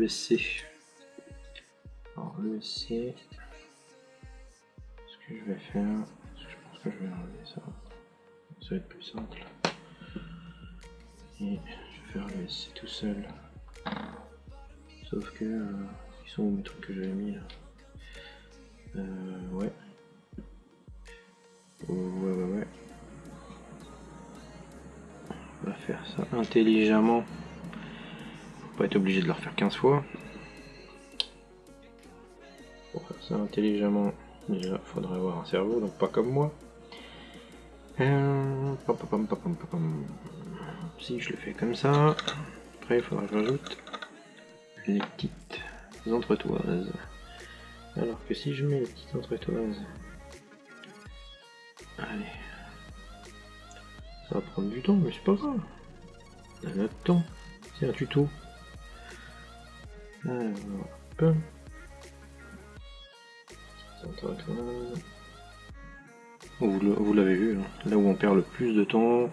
l'ESC. Alors l'ESC, ce que je vais faire, je pense que je vais enlever ça. Ça va être plus simple. Et je vais faire l'ESC tout seul. Sauf que ils sont où mes trucs que j'avais mis là? Ouais. Ouais. On va faire ça intelligemment. Faut pas être obligé de le refaire 15 fois. Pour faire ça intelligemment, déjà il faudrait avoir un cerveau, donc pas comme moi. Si je le fais comme ça, après il faudra que j'ajoute les petites entretoises. Alors que si je mets les petites entretoises, allez, ça va prendre du temps, mais c'est pas grave. On a notre temps, c'est un tuto. Alors, hop. Entretoises. Vous l'avez vu, là où on perd le plus de temps,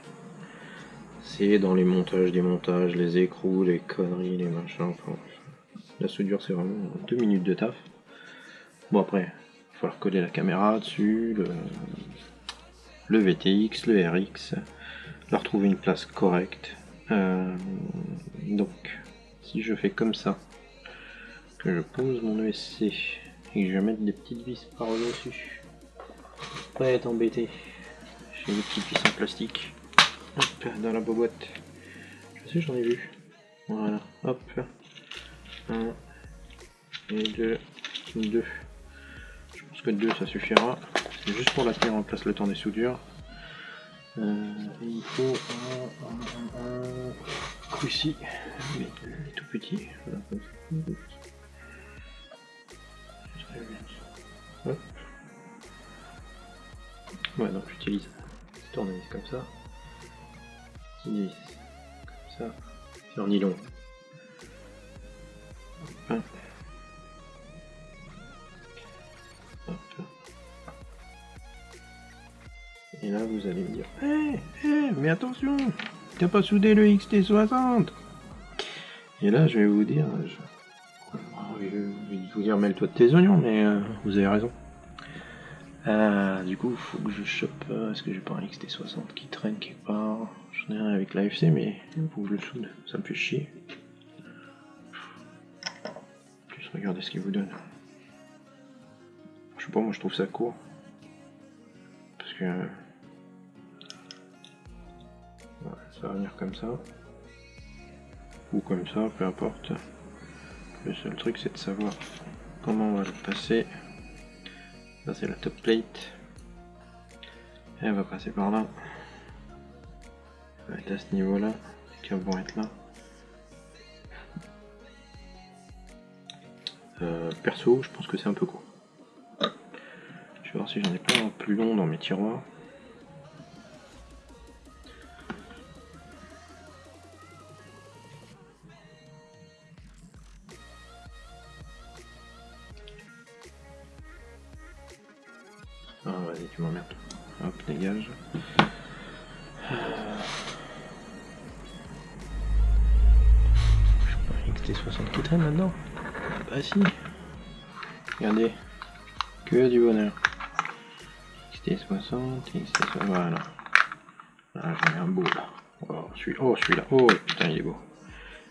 c'est dans les montages, démontages, les écrous, les conneries, les machins. Enfin, la soudure, c'est vraiment 2 minutes de taf. Bon, après, il va falloir coller la caméra dessus, le VTX, le RX, leur trouver une place correcte. Donc, si je fais comme ça, que je pose mon ESC et que je vais mettre des petites vis par-dessus, pas être embêté. J'ai des petites vis en plastique. Hop, dans la boîte. Je sais, j'en ai vu. Voilà, hop. 1 et 2. Je pense que 2 ça suffira. C'est juste pour la tenir en place le temps des soudures. Il faut un cruci, mais tout petit. Voilà, comme ça. Hop. Ouais, donc j'utilise tournevis comme ça. Comme ça. C'est en nylon. Hop. Hop. Et là vous allez me dire mais attention, t'as pas soudé le XT60. Et là je vais vous dire, je vais vous dire mêle-toi de tes oignons, mais vous avez raison. Du coup, il faut que je chope. Est-ce que j'ai pas un XT60 qui traîne quelque part? J'en ai un avec l'AFC, mais il faut que je le soude. Ça me fait chier. Juste regardez ce qu'il vous donne. Je sais pas, moi je trouve ça court. Parce que. Voilà, ça va venir comme ça. Ou comme ça, peu importe. Le seul truc c'est de savoir comment on va le passer. Ça c'est la top plate. Et elle va passer par là. Elle va être à ce niveau là. Les câbles vont être là. Perso, je pense que c'est un peu court. Je vais voir si j'en ai pas un plus long dans mes tiroirs. Ah vas-y, tu m'emmerdes. Hop, dégage. Je sais pas, XT60 qui traîne là-dedans. Bah si. Regardez. Que du bonheur. XT60, XT60, voilà. Ah, j'en ai un beau là. Oh, celui-là. Oh, putain, il est beau.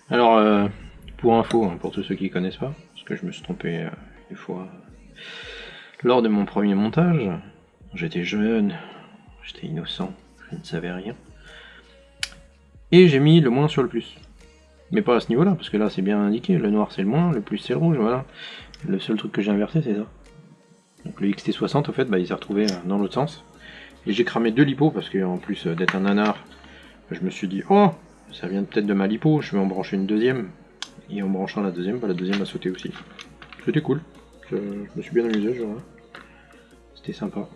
Alors, pour info, pour tous ceux qui connaissent pas, parce que je me suis trompé une fois lors de mon premier montage, j'étais jeune, j'étais innocent, je ne savais rien. Et j'ai mis le moins sur le plus. Mais pas à ce niveau-là, parce que là c'est bien indiqué, le noir c'est le moins, le plus c'est le rouge, voilà. Le seul truc que j'ai inversé c'est ça. Donc le XT60 en fait, il s'est retrouvé dans l'autre sens. Et j'ai cramé 2 lipos, parce qu'en plus d'être un nanar, je me suis dit, oh, ça vient peut-être de ma lipo, je vais en brancher une deuxième. Et en branchant la deuxième a sauté aussi. C'était cool, je me suis bien amusé ce jour-là. C'était sympa.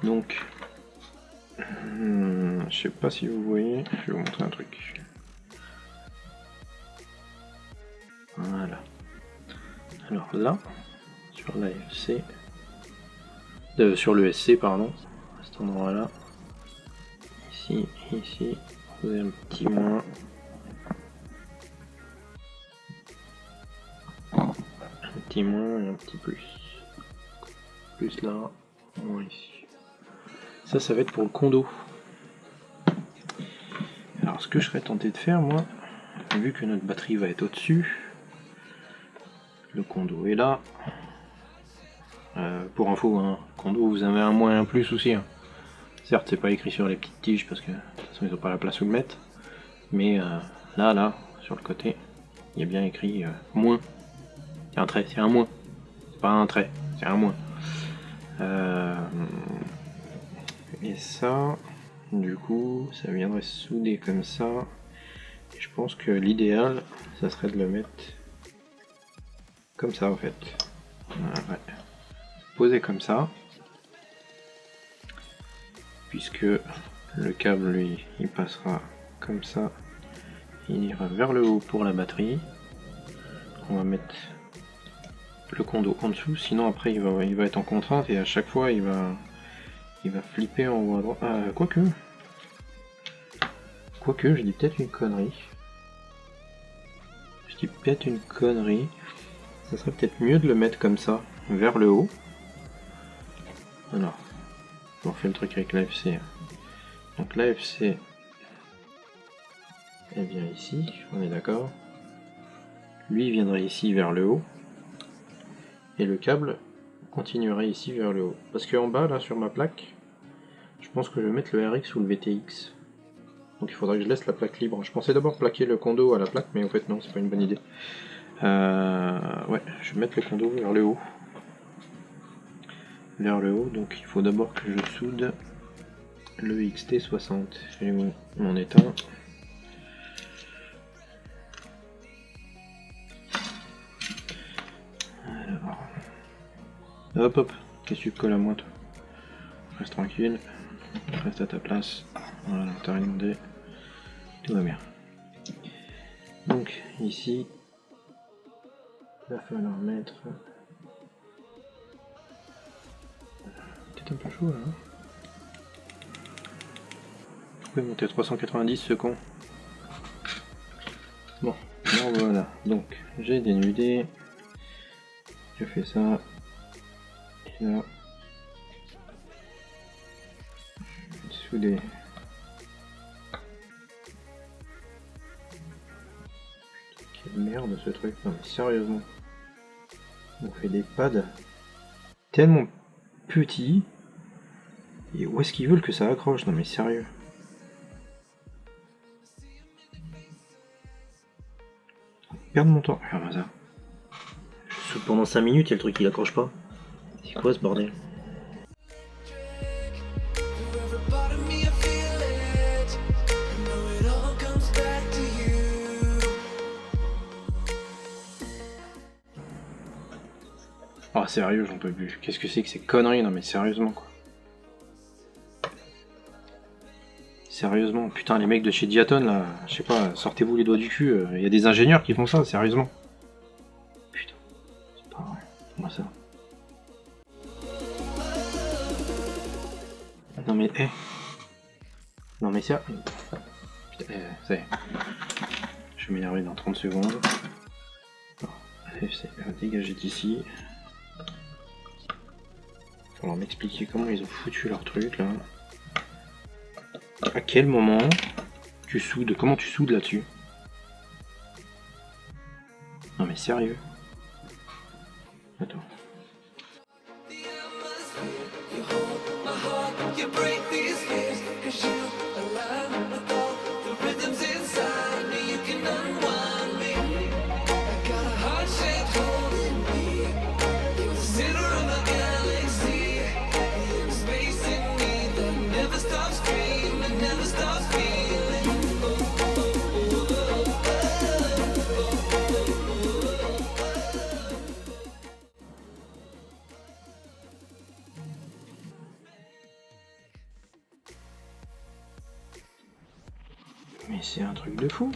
Donc, je sais pas si vous voyez, je vais vous montrer un truc. Voilà. Alors là, sur l'AFC, sur le SC, pardon, à cet endroit-là, ici, vous avez un petit moins. petit moins et un petit plus. Plus là, moins ici. Ça va être pour le condo. Alors ce que je serais tenté de faire, moi, vu que notre batterie va être au-dessus, le condo est là. Pour info, hein, condo, vous avez un moins et un plus aussi. Hein. Certes, c'est pas écrit sur les petites tiges parce que de toute façon ils n'ont pas la place où le mettre. Mais là, sur le côté, il y a bien écrit moins. C'est un trait, c'est un moins. C'est pas un trait, c'est un moins. Et ça, du coup, ça viendrait souder comme ça. Et je pense que l'idéal, ça serait de le mettre comme ça en fait. Ouais. Posé comme ça. Puisque le câble, lui, il passera comme ça. Il ira vers le haut pour la batterie. On va mettre le condo en dessous, sinon après il va être en contrainte et à chaque fois il va flipper en haut à droite. Quoique, je dis peut-être une connerie. Ça serait peut-être mieux de le mettre comme ça, vers le haut. Alors, on refait le truc avec l'AFC. Donc l'AFC, elle vient ici, on est d'accord. Lui viendrait ici vers le haut. Et le câble continuerait ici vers le haut. Parce qu'en bas, là, sur ma plaque, je pense que je vais mettre le RX ou le VTX. Donc il faudrait que je laisse la plaque libre. Je pensais d'abord plaquer le condo à la plaque, mais en fait non, c'est pas une bonne idée. Ouais, je vais mettre le condo vers le haut. Donc il faut d'abord que je soude le XT60. J'ai mon état. Alors. Hop, qu'est-ce que tu colles à moi toi? Reste tranquille, reste à ta place. Voilà, t'as rien demandé. Tout va bien. Donc ici, il va falloir mettre. Peut-être un peu chaud là. Hein, je peux monter à 390 ce con. Bon, alors voilà. Donc j'ai dénudé. Je fais ça. Et là. Soudé. Quelle merde ce truc. Non mais sérieusement. On fait des pads tellement petits. Et où est-ce qu'ils veulent que ça accroche? Non mais sérieux. Perdre mon temps. Ah bah ça. Je soude pendant 5 minutes et le truc il accroche pas. C'est quoi ce bordel? Oh sérieux, j'en peux plus. Qu'est-ce que c'est que ces conneries? Non mais sérieusement quoi. Sérieusement, putain les mecs de chez Diaton là, je sais pas, sortez-vous les doigts du cul, y a des ingénieurs qui font ça, sérieusement. Putain, c'est pas vrai. Moi ça. Non mais Non mais ça. Putain, ça y est. Je vais m'énerver dans 30 secondes. AFC, dégager d'ici. Falloir m'expliquer comment ils ont foutu leur truc là. À quel moment tu soudes? Comment tu soudes là-dessus? Non mais sérieux? Attends. Mais c'est un truc de fou.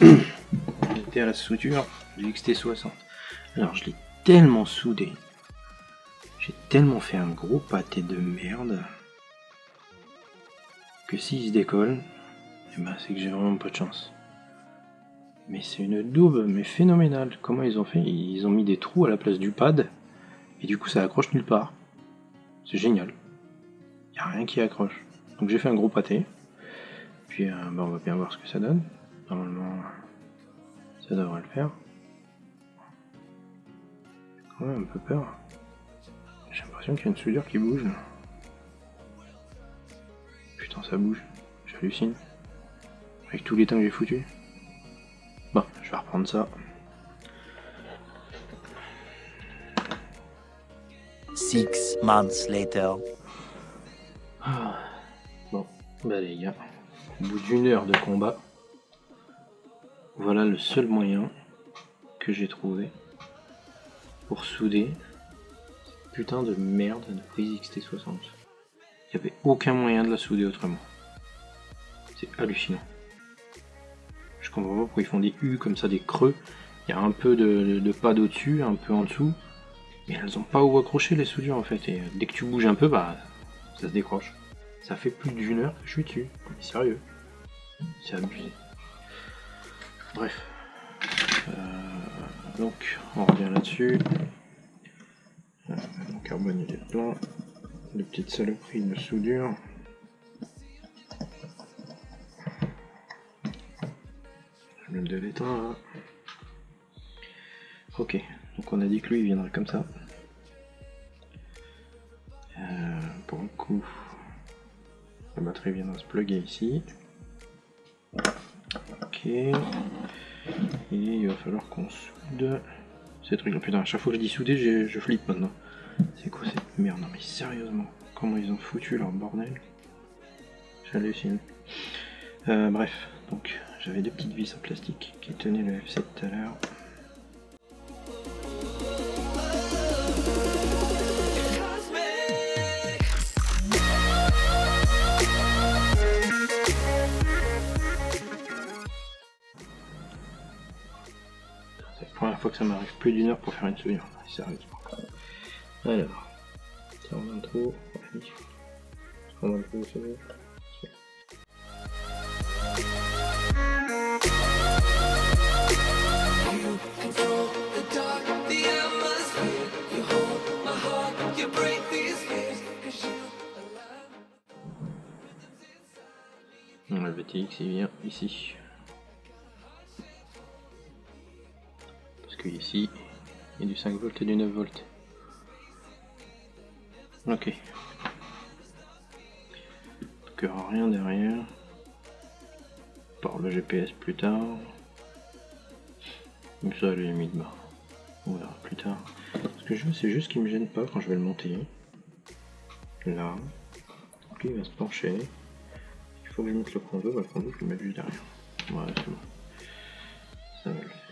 On était à la soudure du XT60. Alors je l'ai tellement soudé. J'ai tellement fait un gros pâté de merde que s'il se décolle, eh ben, c'est que j'ai vraiment pas de chance. Mais c'est une daube mais phénoménale. Comment ils ont fait? Ils ont mis des trous à la place du pad et du coup ça accroche nulle part. C'est génial. Il n'y a rien qui accroche. Donc j'ai fait un gros pâté. Puis ben, on va bien voir ce que ça donne. Normalement ça devrait le faire. J'ai quand même un peu peur. J'ai l'impression qu'il y a une soudure qui bouge. Putain ça bouge. J'hallucine. Avec tous les temps que j'ai foutu. Bon, je vais reprendre ça. 6 months later. Bon, bah les gars, au bout d'une heure de combat, voilà le seul moyen que j'ai trouvé pour souder cette putain de merde de prise XT60. Il n'y avait aucun moyen de la souder autrement. C'est hallucinant. Je comprends pas pourquoi ils font des U comme ça, des creux. Il y a un peu de pad au-dessus, un peu en dessous. Mais elles ont pas où accrocher les soudures en fait. Et dès que tu bouges un peu, bah ça se décroche. Ça fait plus d'une heure que je suis dessus. Mais sérieux. C'est abusé. Bref. Donc on revient là-dessus. Mon carbone il est plein. De petites saloperies de soudure. Je mets de l'étain là. Ok, donc on a dit que lui il viendrait comme ça. Pour le coup, la batterie viendra se plugger ici. Ok. Et il va falloir qu'on soude ces trucs là. Putain, à chaque fois que je dis souder, je flippe maintenant. C'est quoi cette merde? Non mais sérieusement, comment ils ont foutu leur bordel? J'hallucine. Bref, donc j'avais des petites vis en plastique qui tenaient le F7 tout à l'heure. C'est la première fois que ça m'arrive plus d'une heure pour faire une soudure, sérieusement. Alors, ça rentre un trou, ça rentre un trou, c'est bon. Le VTX il vient ici. Parce que ici, il y a du 5 volts et du 9 volts. Ok. Donc rien derrière. Par le GPS plus tard. Mais ça, à la limite, bah, on verra plus tard. Ce que je veux, c'est juste qu'il me gêne pas quand je vais le monter. Là. Puis il va se pencher. Il faut que je mette le conduit, le conduit, je le mets juste derrière. Ouais, c'est bon. Ça va le faire.